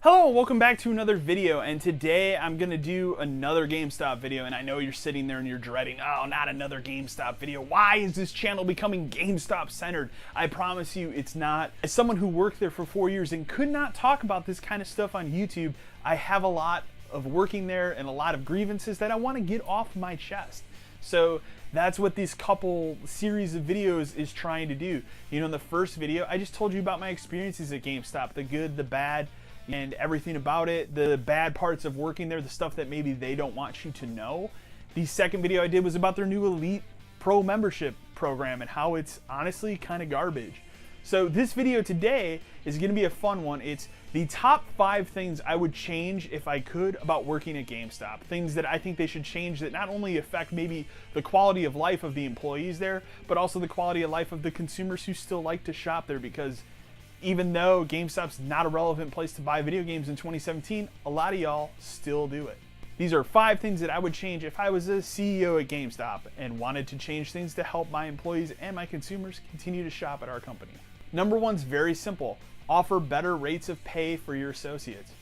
Hello, welcome back to another video, and today I'm gonna do another GameStop video. And I know you're sitting there and you're dreading, oh, not another GameStop video. Why is this channel becoming GameStop centered? I promise you it's not. As someone who worked there for 4 years and could not talk about this kind of stuff on YouTube, I have a lot of working there and a lot of grievances that I want to get off my chest. So that's what this couple series of videos is trying to do. You know, in the first video, I just told you about my experiences at GameStop, the good, the bad, and everything about it, the bad parts of working there, the stuff that maybe they don't want you to know. The second video I did was about their new Elite Pro membership program and how it's honestly kind of garbage. So this video today is going to be a fun one. It's the top 5 things I would change if I could about working at GameStop. Things that I think they should change that not only affect maybe the quality of life of the employees there, but also the quality of life of the consumers who still like to shop there, because even though GameStop's not a relevant place to buy video games in 2017, a lot of y'all still do it. These are 5 things that I would change if I was a CEO at GameStop and wanted to change things to help my employees and my consumers continue to shop at our company. Number 1's very simple. Offer better rates of pay for your associates.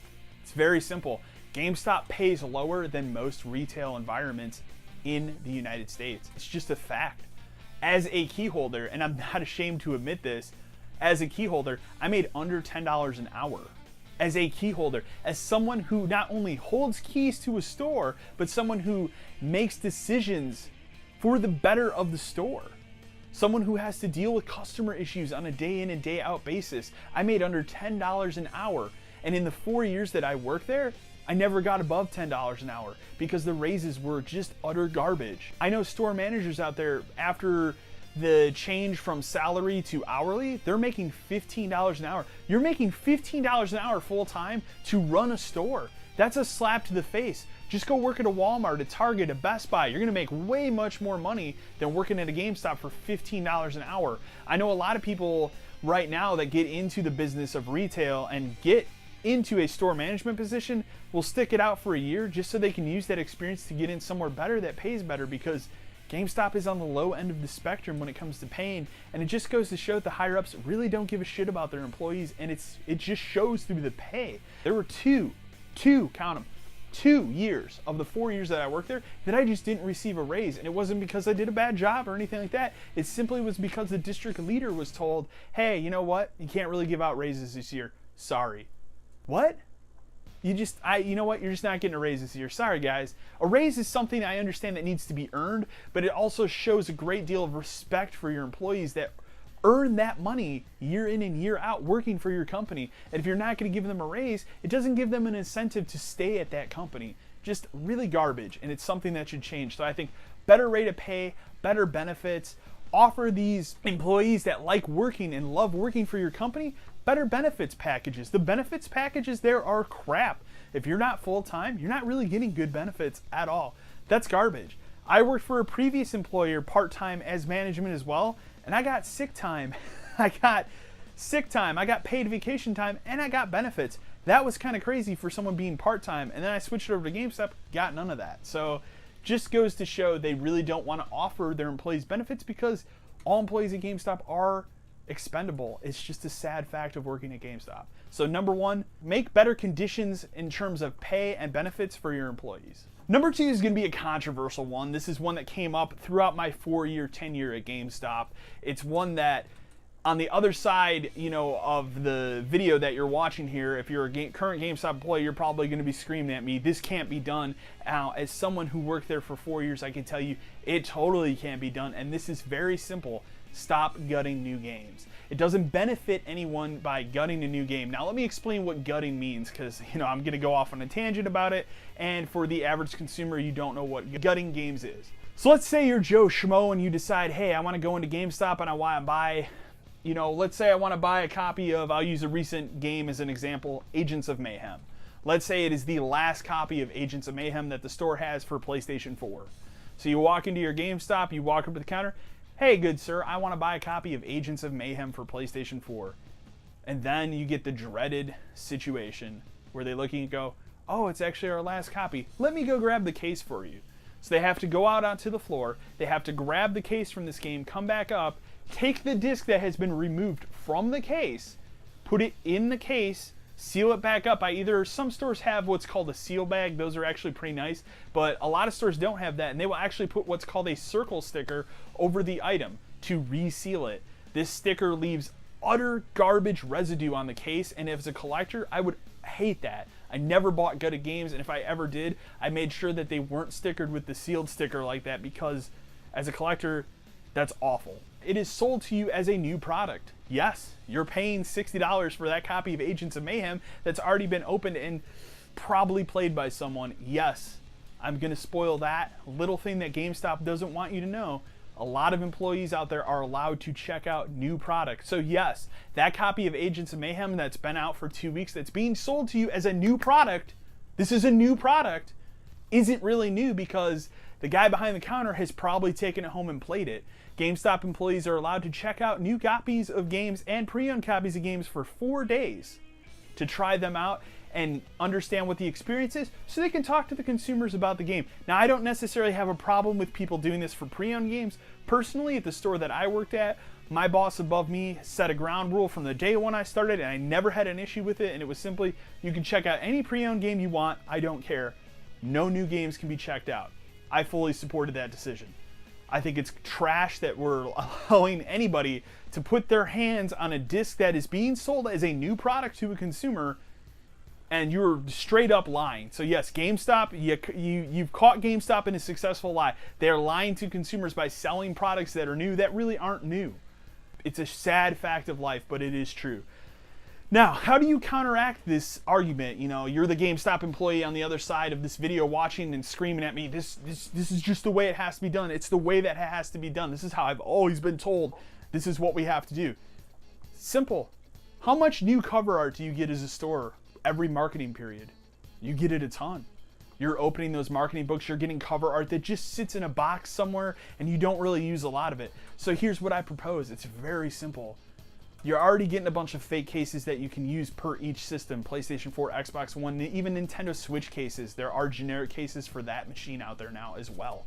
It's very simple. GameStop pays lower than most retail environments in the United States. It's just a fact. As a key holder, and I'm not ashamed to admit this, as a key holder, I made under $10 an hour. As a key holder, as someone who not only holds keys to a store, but someone who makes decisions for the better of the store. Someone who has to deal with customer issues on a day in and day out basis. I made under $10 an hour. And in the 4 years that I worked there, I never got above $10 an hour because the raises were just utter garbage. I know store managers out there, after the change from salary to hourly, they're making $15 an hour. You're making $15 an hour full time to run a store. That's a slap to the face. Just go work at a Walmart, a Target, a Best Buy. You're gonna make way much more money than working at a GameStop for $15 an hour. I know a lot of people right now that get into the business of retail and get into a store management position will stick it out for a year just so they can use that experience to get in somewhere better that pays better, because GameStop is on the low end of the spectrum when it comes to paying, and it just goes to show that the higher ups really don't give a shit about their employees, and it just shows through the pay. There were count them, 2 years of the 4 years that I worked there that I just didn't receive a raise, and it wasn't because I did a bad job or anything like that. It simply was because the district leader was told, hey, you know what? You can't really give out raises this year. Sorry. What? You know what? You're just not getting a raise this year. Sorry, guys. A raise is something I understand that needs to be earned, but it also shows a great deal of respect for your employees that earn that money year in and year out working for your company. And if you're not going to give them a raise, it doesn't give them an incentive to stay at that company. Just really garbage, and it's something that should change. So I think better rate of pay, better benefits, offer these employees that like working and love working for your company better benefits packages. The benefits packages there are crap. If you're not full-time, you're not really getting good benefits at all. That's garbage. I worked for a previous employer part-time as management as well, and I got sick time. I got paid vacation time, and I got benefits. That was kind of crazy for someone being part-time, and then I switched over to GameStop, got none of that. So just goes to show they really don't want to offer their employees benefits, because all employees at GameStop are expendable. It's just a sad fact of working at GameStop. So number 1, make better conditions in terms of pay and benefits for your employees. Number 2 is going to be a controversial one. This is one that came up throughout my 4-year tenure at GameStop. It's one that, on the other side, you know, of the video that you're watching here, if you're a current GameStop employee, you're probably going to be screaming at me, this can't be done. Now, as someone who worked there for 4 years, I can tell you it totally can't be done, and this is very simple. Stop gutting new games. It doesn't benefit anyone by gutting a new game. Now let me explain what gutting means, because I'm going to go off on a tangent about it, and for the average consumer, you don't know what gutting games is. So let's say you're Joe Schmo and you decide, hey, I want to go into GameStop and I want to buy, let's say I want to buy a copy of, I'll use a recent game as an example, Agents of Mayhem. Let's say it is the last copy of Agents of Mayhem that the store has for PlayStation 4. So you walk into your GameStop, you walk up to the counter, hey, good sir, I want to buy a copy of Agents of Mayhem for PlayStation 4. And then you get the dreaded situation where they look at you and go, oh, it's actually our last copy. Let me go grab the case for you. So they have to go out onto the floor, they have to grab the case from this game, come back up, take the disc that has been removed from the case, put it in the case, seal it back up. Some stores have what's called a seal bag. Those are actually pretty nice, but a lot of stores don't have that, and they will actually put what's called a circle sticker over the item to reseal it. This sticker leaves utter garbage residue on the case, and as a collector, I would hate that. I never bought gutted games, and if I ever did, I made sure that they weren't stickered with the sealed sticker like that, because as a collector, that's awful. It is sold to you as a new product. Yes, you're paying $60 for that copy of Agents of Mayhem that's already been opened and probably played by someone. Yes, I'm gonna spoil that little thing that GameStop doesn't want you to know. A lot of employees out there are allowed to check out new products. So yes, that copy of Agents of Mayhem that's been out for 2 weeks, that's being sold to you as a new product, this is a new product, isn't really new because the guy behind the counter has probably taken it home and played it. GameStop employees are allowed to check out new copies of games and pre-owned copies of games for 4 days to try them out and understand what the experience is so they can talk to the consumers about the game. Now, I don't necessarily have a problem with people doing this for pre-owned games. Personally, at the store that I worked at, my boss above me set a ground rule from the day when I started, and I never had an issue with it, and it was simply, you can check out any pre-owned game you want, I don't care. No new games can be checked out. I fully supported that decision. I think it's trash that we're allowing anybody to put their hands on a disc that is being sold as a new product to a consumer, and you're straight up lying. So yes, GameStop, you've caught GameStop in a successful lie. They're lying to consumers by selling products that are new that really aren't new. It's a sad fact of life, but it is true. Now, how do you counteract this argument? You know, you're the GameStop employee on the other side of this video watching and screaming at me, this is just the way it has to be done. It's the way that it has to be done. This is how I've always been told. This is what we have to do. Simple. How much new cover art do you get as a store every marketing period? You get it a ton. You're opening those marketing books, you're getting cover art that just sits in a box somewhere and you don't really use a lot of it. So here's what I propose. It's very simple. You're already getting a bunch of fake cases that you can use per each system. PlayStation 4, Xbox One, even Nintendo Switch cases. There are generic cases for that machine out there now as well.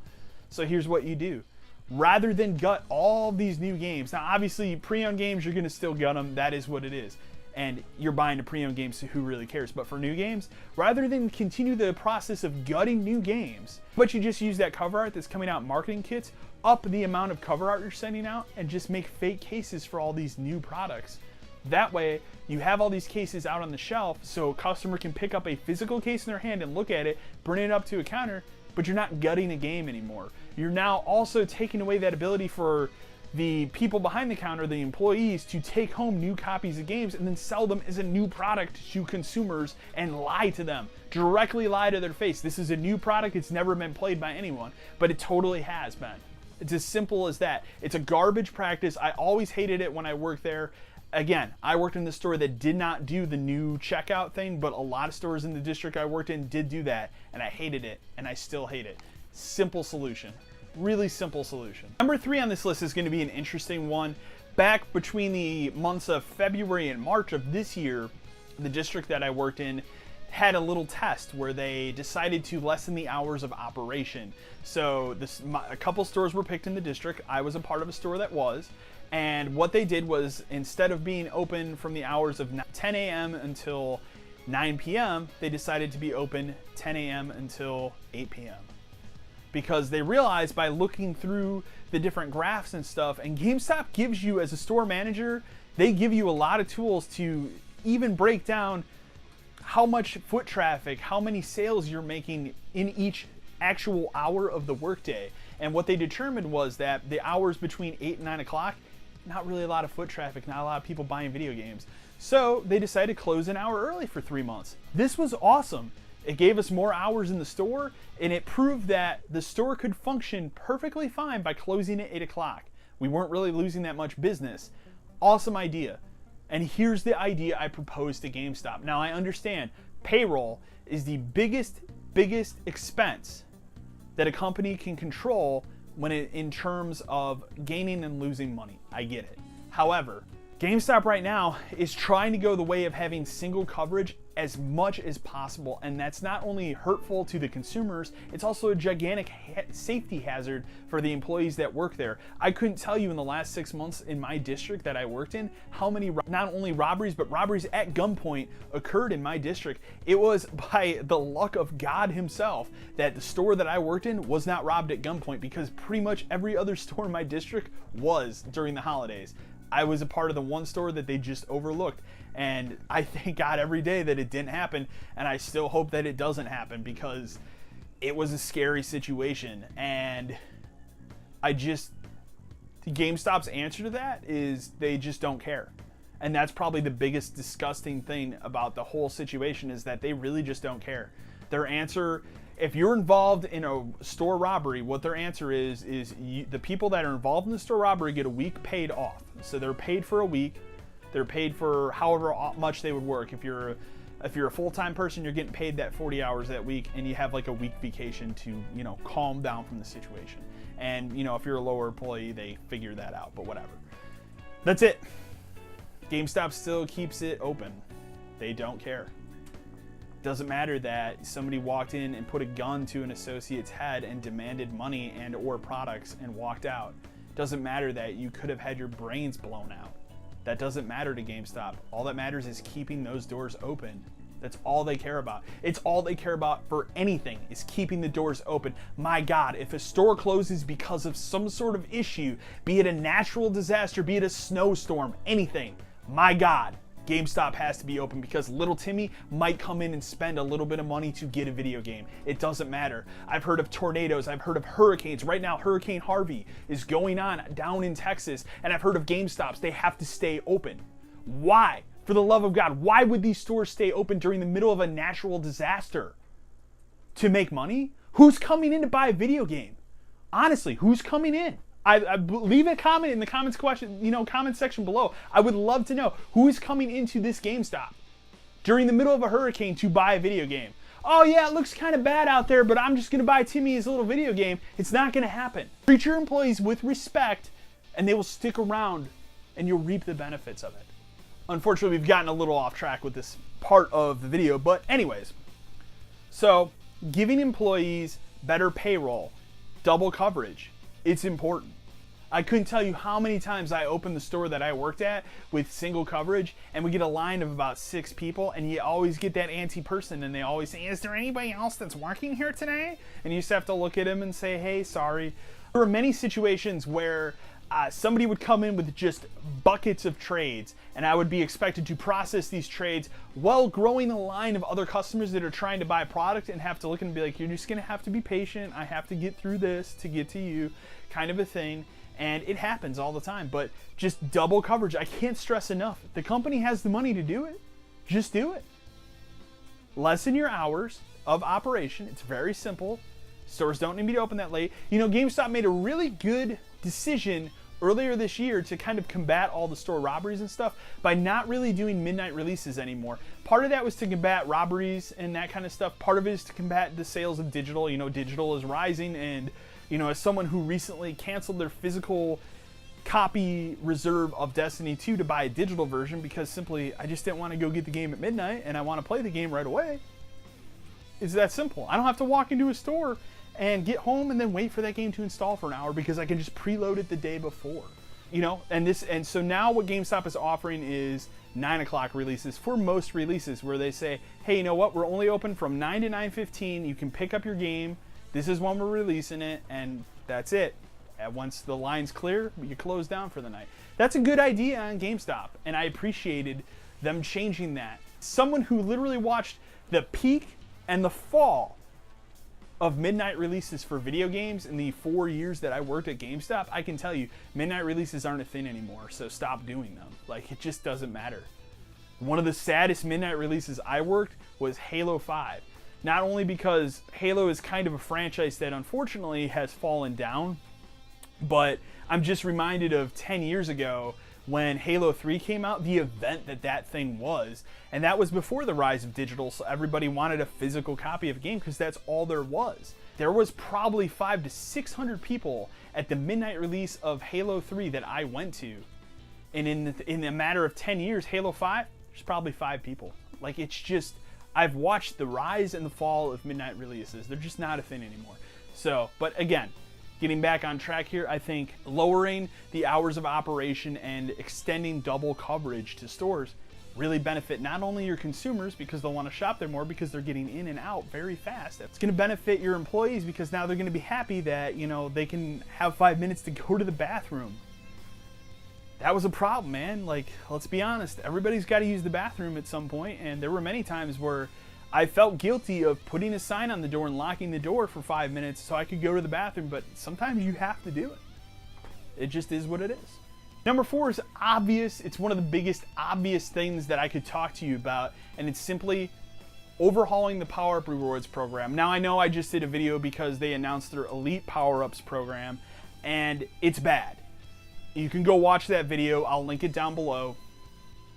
So here's what you do. Rather than gut all these new games, now obviously pre-owned games, you're gonna still gut them, that is what it is. And you're buying a pre-owned game, so who really cares? But for new games, rather than continue the process of gutting new games, but you just use that cover art that's coming out in marketing kits, up the amount of cover art you're sending out, and just make fake cases for all these new products. That way, you have all these cases out on the shelf, so a customer can pick up a physical case in their hand and look at it, bring it up to a counter, but you're not gutting a game anymore. You're now also taking away that ability for the people behind the counter, the employees, to take home new copies of games and then sell them as a new product to consumers and lie to them. Directly lie to their face. This is a new product, it's never been played by anyone, but it totally has been. It's as simple as that. It's a garbage practice. I always hated it when I worked there. Again, I worked in the store that did not do the new checkout thing, but a lot of stores in the district I worked in did do that, and I hated it, and I still hate it. Simple solution. Really simple solution. Number 3 on this list is going to be an interesting one. Back between the months of February and March of this year, the district that I worked in had a little test where they decided to lessen the hours of operation. So a couple stores were picked in the district. I was a part of a store that was. And what they did was, instead of being open from the hours of 10 a.m. until 9 p.m., they decided to be open 10 a.m. until 8 p.m. Because they realized by looking through the different graphs and stuff, and GameStop gives you, as a store manager, they give you a lot of tools to even break down how much foot traffic, how many sales you're making in each actual hour of the workday. And what they determined was that the hours between 8 and 9 o'clock, not really a lot of foot traffic, not a lot of people buying video games. So they decided to close an hour early for 3 months. This was awesome. It gave us more hours in the store, and it proved that the store could function perfectly fine by closing at 8 o'clock. We weren't really losing that much business. Awesome idea. And here's the idea I proposed to GameStop. Now, I understand payroll is the biggest expense that a company can control in terms of gaining and losing money. I get it. However, GameStop right now is trying to go the way of having single coverage as much as possible, and that's not only hurtful to the consumers, it's also a gigantic safety hazard for the employees that work there. I couldn't tell you in the last 6 months in my district that I worked in how many not only robberies but robberies at gunpoint occurred in my district. It was by the luck of God himself that the store that I worked in was not robbed at gunpoint, because pretty much every other store in my district was during the holidays. I was a part of the one store that they just overlooked, and I thank God every day that it didn't happen, and I still hope that it doesn't happen, because it was a scary situation. And GameStop's answer to that is they just don't care. And that's probably the biggest disgusting thing about the whole situation, is that they really just don't care. Their answer, if you're involved in a store robbery, what their answer is the people that are involved in the store robbery get a week paid off. So they're paid for a week. They're paid for however much they would work. If you're a full-time person, you're getting paid that 40 hours that week, and you have like a week vacation to, calm down from the situation. And, if you're a lower employee, they figure that out, but whatever. That's it. GameStop still keeps it open. They don't care. Doesn't matter that somebody walked in and put a gun to an associate's head and demanded money and or products and walked out. Doesn't matter that you could have had your brains blown out. That doesn't matter to GameStop. All that matters is keeping those doors open. That's all they care about. It's all they care about for anything, is keeping the doors open. My God, if a store closes because of some sort of issue, be it a natural disaster, be it a snowstorm, anything, my God, GameStop has to be open, because little Timmy might come in and spend a little bit of money to get a video game. It doesn't matter. I've heard of tornadoes. I've heard of hurricanes. Right now, Hurricane Harvey is going on down in Texas, and I've heard of GameStops. They have to stay open. Why? For the love of God, why would these stores stay open during the middle of a natural disaster? To make money? Who's coming in to buy a video game? Honestly, who's coming in? I leave a comment in the comment section below. I would love to know who is coming into this GameStop during the middle of a hurricane to buy a video game. Oh yeah, it looks kind of bad out there, but I'm just gonna buy Timmy his little video game. It's not gonna happen. Treat your employees with respect, and they will stick around, and you'll reap the benefits of it. Unfortunately, we've gotten a little off track with this part of the video, but anyways. So, giving employees better payroll, double coverage, it's important. I couldn't tell you how many times I opened the store that I worked at with single coverage, and we get a line of about 6 people, and you always get that antsy person, and they always say, is there anybody else that's working here today? And you just have to look at them and say, hey, sorry. There were many situations where somebody would come in with just buckets of trades, and I would be expected to process these trades while growing a line of other customers that are trying to buy a product, and have to look and be like, you're just gonna have to be patient. I have to get through this to get to you, kind of a thing. And it happens all the time, but just double coverage. I can't stress enough. The company has the money to do it. Just do it. Lessen your hours of operation. It's very simple. Stores don't need to be open that late. GameStop made a really good decision earlier this year to kind of combat all the store robberies and stuff by not really doing midnight releases anymore. Part of that was to combat robberies and that kind of stuff. Part of it is to combat the sales of digital. Digital is rising, and as someone who recently canceled their physical copy reserve of Destiny 2 to buy a digital version, because simply I just didn't want to go get the game at midnight, and I want to play the game right away. It's that simple. I don't have to walk into a store and get home and then wait for that game to install for an hour, because I can just preload it the day before. And so now what GameStop is offering is 9 o'clock releases for most releases, where they say, hey, you know what, we're only open from 9 to 9:15. You can pick up your game. This is when we're releasing it, and that's it. And once the line's clear, you close down for the night. That's a good idea on GameStop, and I appreciated them changing that. Someone who literally watched the peak and the fall of midnight releases for video games in the 4 years that I worked at GameStop, I can tell you, midnight releases aren't a thing anymore, so stop doing them. It just doesn't matter. One of the saddest midnight releases I worked was Halo 5. Not only because Halo is kind of a franchise that unfortunately has fallen down, but I'm just reminded of 10 years ago when Halo 3 came out, the event that thing was. And that was before the rise of digital, so everybody wanted a physical copy of a game because that's all there was. There was probably 500 to 600 people at the midnight release of Halo 3 that I went to. And in a matter of 10 years, Halo 5, there's probably 5 people. It's just I've watched the rise and the fall of midnight releases. They're just not a thing anymore. So, but again, getting back on track here, I think lowering the hours of operation and extending double coverage to stores really benefit not only your consumers because they'll want to shop there more because they're getting in and out very fast. It's going to benefit your employees because now they're going to be happy that, you know, they can have 5 minutes to go to the bathroom. That was a problem, man. Like, let's be honest, everybody's got to use the bathroom at some point, and there were many times where I felt guilty of putting a sign on the door and locking the door for 5 minutes so I could go to the bathroom, but sometimes you have to do it. It just is what it is. Number 4 is obvious. It's one of the biggest obvious things that I could talk to you about, and it's simply overhauling the power-up rewards program. Now, I know I just did a video because they announced their elite power-ups program, and it's bad. You can go watch that video. I'll link it down below.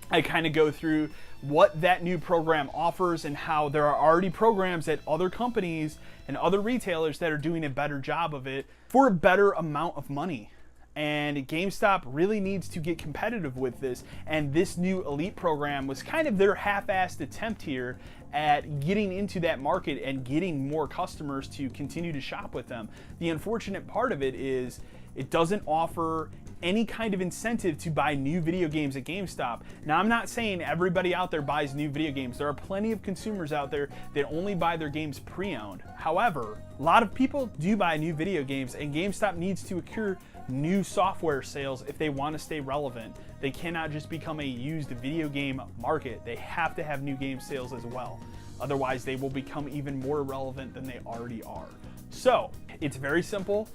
I kind of go through what that new program offers and how there are already programs at other companies and other retailers that are doing a better job of it for a better amount of money. And GameStop really needs to get competitive with this, and this new elite program was kind of their half-assed attempt here at getting into that market and getting more customers to continue to shop with them. The unfortunate part of it is it doesn't offer any kind of incentive to buy new video games at GameStop. Now, I'm not saying everybody out there buys new video games. There are plenty of consumers out there that only buy their games pre-owned. However, a lot of people do buy new video games, and GameStop needs to accrue new software sales if they want to stay relevant. They cannot just become a used video game market. They have to have new game sales as well. Otherwise, they will become even more irrelevant than they already are. So, it's very simple.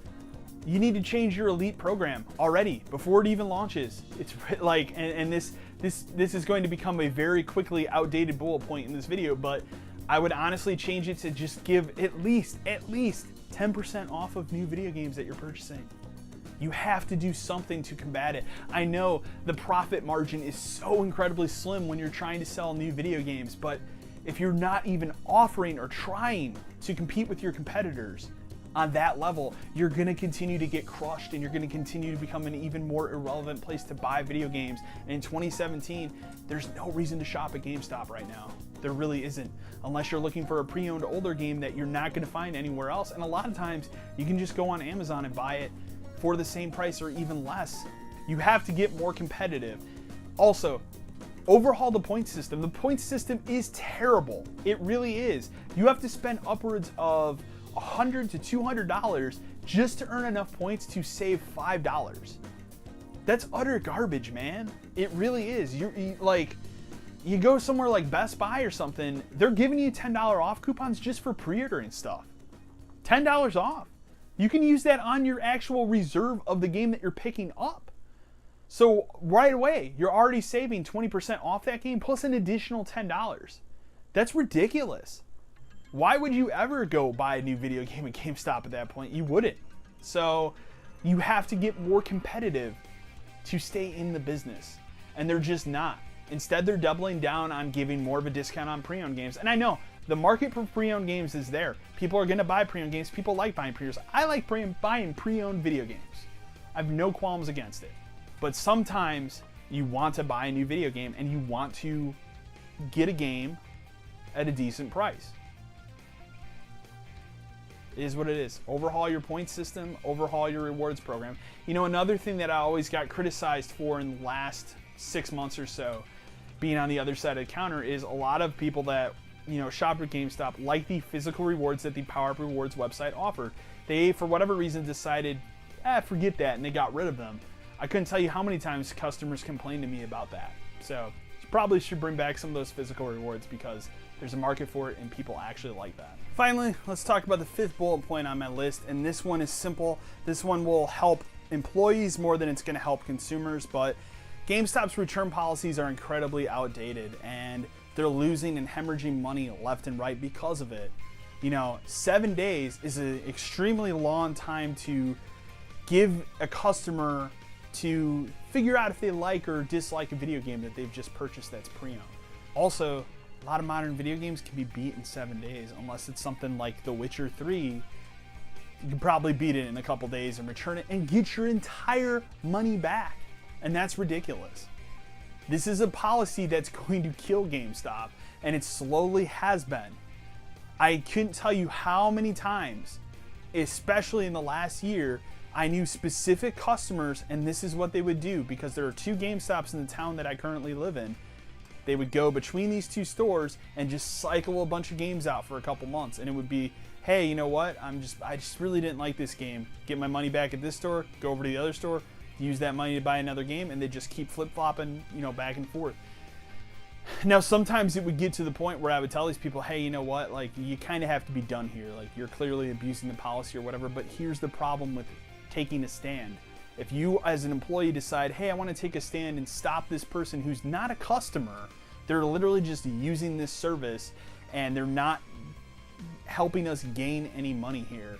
You need to change your elite program already before it even launches. It's like, and this is going to become a very quickly outdated bullet point in this video, but I would honestly change it to just give at least 10% off of new video games that you're purchasing. You have to do something to combat it. I know the profit margin is so incredibly slim when you're trying to sell new video games, but if you're not even offering or trying to compete with your competitors on that level, you're going to continue to get crushed, and you're going to continue to become an even more irrelevant place to buy video games. And in 2017, there's no reason to shop at GameStop right now. There really isn't, unless you're looking for a pre-owned older game that you're not going to find anywhere else. And a lot of times, you can just go on Amazon and buy it for the same price or even less. You have to get more competitive. Also, overhaul the point system. The point system is terrible. It really is. You have to spend upwards of $100 to $200 just to earn enough points to save $5. That's utter garbage, man. It really is. You go somewhere like Best Buy or something, they're giving you $10 off coupons just for pre-ordering stuff. $10 off. You can use that on your actual reserve of the game that you're picking up. So right away, you're already saving 20% off that game plus an additional $10. That's ridiculous. Why would you ever go buy a new video game at GameStop at that point? You wouldn't. So you have to get more competitive to stay in the business. And they're just not. Instead, they're doubling down on giving more of a discount on pre-owned games. And I know the market for pre-owned games is there. People are going to buy pre-owned games. People like buying pre-owned. I like buying pre-owned video games. I have no qualms against it. But sometimes you want to buy a new video game and you want to get a game at a decent price. It is what it is. Overhaul your point system, overhaul your rewards program. You know, another thing that I always got criticized for in the last 6 months or so, being on the other side of the counter, is a lot of people that, you know, shop at GameStop like the physical rewards that the PowerUp Rewards website offered. They, for whatever reason, decided, forget that, and they got rid of them. I couldn't tell you how many times customers complained to me about that. So you probably should bring back some of those physical rewards because there's a market for it and people actually like that. Finally, let's talk about the 5th bullet point on my list, and this one is simple. This one will help employees more than it's going to help consumers, but GameStop's return policies are incredibly outdated and they're losing and hemorrhaging money left and right because of it. You know, 7 days is an extremely long time to give a customer to figure out if they like or dislike a video game that they've just purchased that's pre-owned. Also, a lot of modern video games can be beat in 7 days, unless it's something like The Witcher 3. You can probably beat it in a couple days and return it and get your entire money back. And that's ridiculous. This is a policy that's going to kill GameStop. and it slowly has been. I couldn't tell you how many times, especially in the last year, I knew specific customers, and this is what they would do, because there are 2 GameStops in the town that I currently live in. They would go between these 2 stores and just cycle a bunch of games out for a couple months, and it would be, hey, you know what? I just really didn't like this game. Get my money back at this store, go over to the other store, use that money to buy another game, and they just keep flip-flopping, back and forth. Now, sometimes it would get to the point where I would tell these people, hey, you know what? Like, you kind of have to be done here. Like, you're clearly abusing the policy or whatever, but here's the problem with taking a stand. If you as an employee decide, hey, I want to take a stand and stop this person who's not a customer, they're literally just using this service and they're not helping us gain any money here,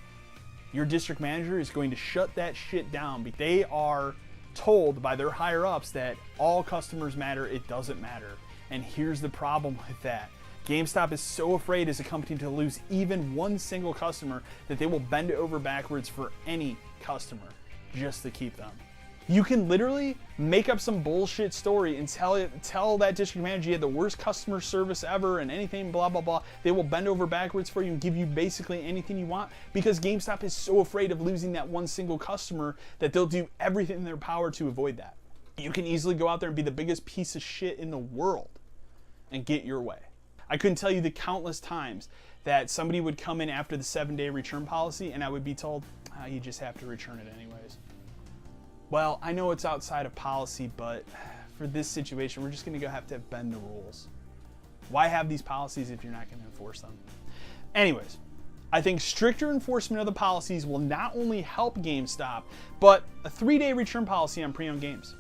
your district manager is going to shut that shit down. They are told by their higher ups that all customers matter, it doesn't matter. And here's the problem with that. GameStop is so afraid as a company to lose even one single customer that they will bend over backwards for any customer just to keep them. You can literally make up some bullshit story and tell that district manager you had the worst customer service ever and anything, blah, blah, blah. They will bend over backwards for you and give you basically anything you want, because GameStop is so afraid of losing that one single customer that they'll do everything in their power to avoid that. You can easily go out there and be the biggest piece of shit in the world and get your way. I couldn't tell you the countless times that somebody would come in after the 7-day return policy and I would be told, oh, you just have to return it anyways. Well, I know it's outside of policy, but for this situation, we're just going to have to bend the rules. Why have these policies if you're not going to enforce them? Anyways, I think stricter enforcement of the policies will not only help GameStop, but a 3-day return policy on pre-owned games.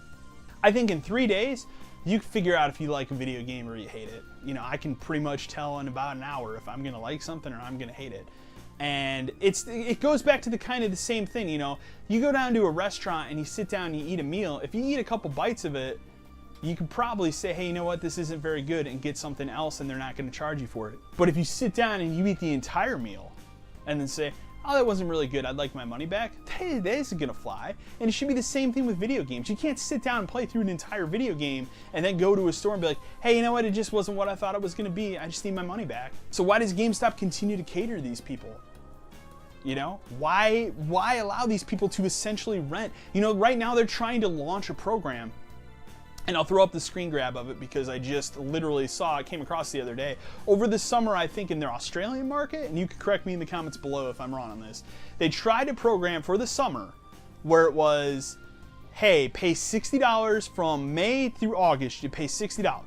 I think in 3 days, you can figure out if you like a video game or you hate it. I can pretty much tell in about an hour if I'm going to like something or I'm going to hate it. And it goes back to the same thing. You go down to a restaurant and you sit down and you eat a meal. If you eat a couple bites of it, you could probably say, hey, you know what, this isn't very good, and get something else, and they're not going to charge you for it. But if you sit down and you eat the entire meal and then say, oh, that wasn't really good, I'd like my money back, hey, that isn't going to fly. And it should be the same thing with video games. You can't sit down and play through an entire video game and then go to a store and be like, hey, you know what, it just wasn't what I thought it was going to be, I just need my money back. So why does GameStop continue to cater to these people? Why allow these people to essentially rent? Right now they're trying to launch a program, and I'll throw up the screen grab of it because I just literally came across the other day. Over the summer, I think in their Australian market, and you can correct me in the comments below if I'm wrong on this, they tried a program for the summer where it was, hey, pay $60 from May through August, you pay $60.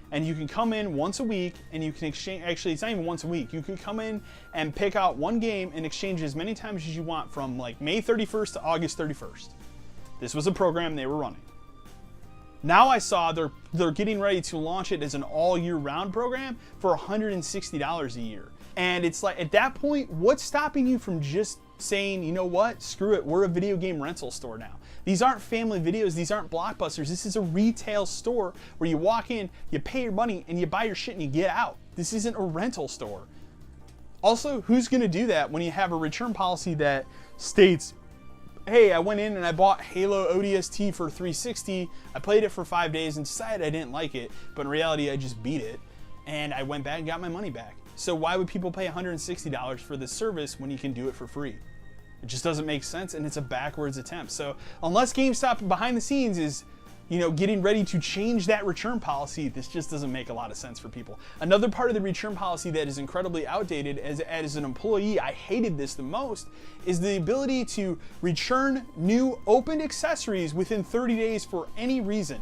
And you can come in once a week and you can exchange, actually it's not even once a week, you can come in and pick out one game and exchange as many times as you want from like May 31st to August 31st. This was a program they were running. Now I saw they're getting ready to launch it as an all year round program for $160 a year. And it's like, at that point, what's stopping you from just saying, you know what, screw it, we're a video game rental store now. These aren't family videos, these aren't Blockbusters, this is a retail store where you walk in, you pay your money, and you buy your shit and you get out. This isn't a rental store. Also, who's gonna do that when you have a return policy that states, hey, I went in and I bought Halo ODST for $360, I played it for 5 days and decided I didn't like it, but in reality I just beat it, and I went back and got my money back. So why would people pay $160 for this service when you can do it for free? It just doesn't make sense, and it's a backwards attempt. So unless GameStop behind the scenes is, getting ready to change that return policy, this just doesn't make a lot of sense for people. Another part of the return policy that is incredibly outdated, as an employee, I hated this the most, is the ability to return new opened accessories within 30 days for any reason.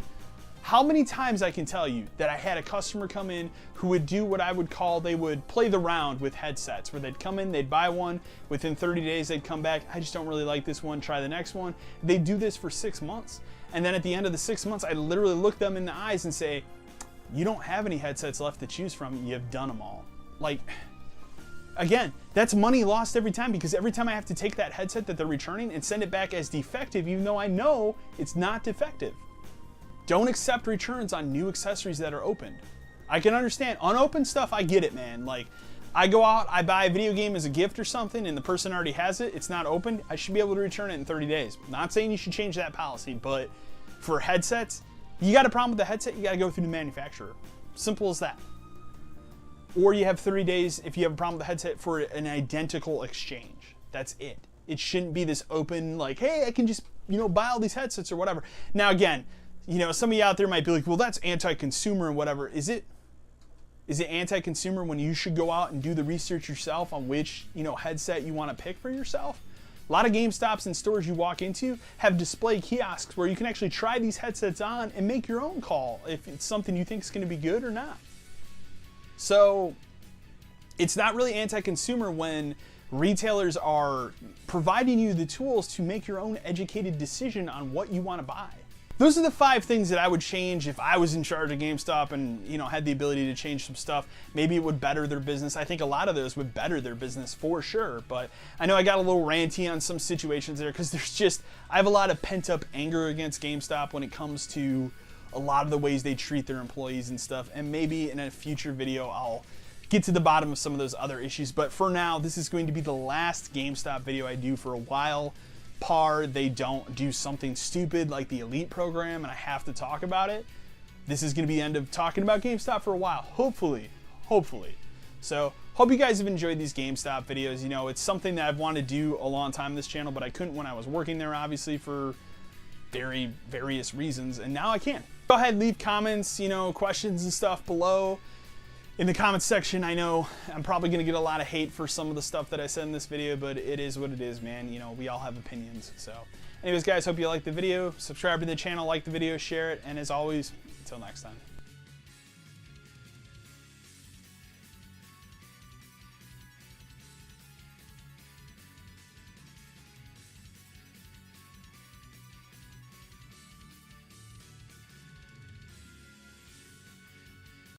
How many times I can tell you that I had a customer come in who would do what I would call, they would play the round with headsets, where they'd come in, they'd buy one, within 30 days they'd come back, I just don't really like this one, try the next one. They do this for 6 months. And then at the end of the 6 months, I literally look them in the eyes and say, you don't have any headsets left to choose from, you've done them all. Like, again, that's money lost every time, because every time I have to take that headset that they're returning and send it back as defective, even though I know it's not defective. Don't accept returns on new accessories that are opened. I can understand. Unopened stuff, I get it, man. Like, I go out, I buy a video game as a gift or something, and the person already has it, it's not opened, I should be able to return it in 30 days. Not saying you should change that policy, but for headsets, you got a problem with the headset, you gotta go through the manufacturer. Simple as that. or you have 30 days if you have a problem with the headset for an identical exchange. That's it. It shouldn't be this open, like, hey, I can just, you know, buy all these headsets or whatever. Now, again, you know, some of you out there might be like, well, that's anti-consumer and whatever. Is it anti-consumer when you should go out and do the research yourself on which, you know, headset you want to pick for yourself? A lot of GameStops and stores you walk into have display kiosks where you can actually try these headsets on and make your own call if it's something you think is going to be good or not. So it's not really anti-consumer when retailers are providing you the tools to make your own educated decision on what you want to buy. Those are the 5 things that I would change if I was in charge of GameStop and, you know, had the ability to change some stuff. Maybe it would better their business. I think a lot of those would better their business for sure. But I know I got a little ranty on some situations there because I have a lot of pent up anger against GameStop when it comes to a lot of the ways they treat their employees and stuff. And maybe in a future video, I'll get to the bottom of some of those other issues. But for now, this is going to be the last GameStop video I do for a while. They don't do something stupid like the Elite program and I have to talk about it. This is going to be the end of talking about GameStop for a while, hopefully. So hope you guys have enjoyed these GameStop videos. You know, it's something that I've wanted to do a long time on this channel, but I couldn't when I was working there, obviously, for various reasons, and now I can. Go ahead, leave comments, you know, questions and stuff below in the comments section. I know I'm probably going to get a lot of hate for some of the stuff that I said in this video, but it is what it is, man. You know, we all have opinions. So anyways, guys, hope you liked the video. Subscribe to the channel, like the video, share it, and as always, until next time.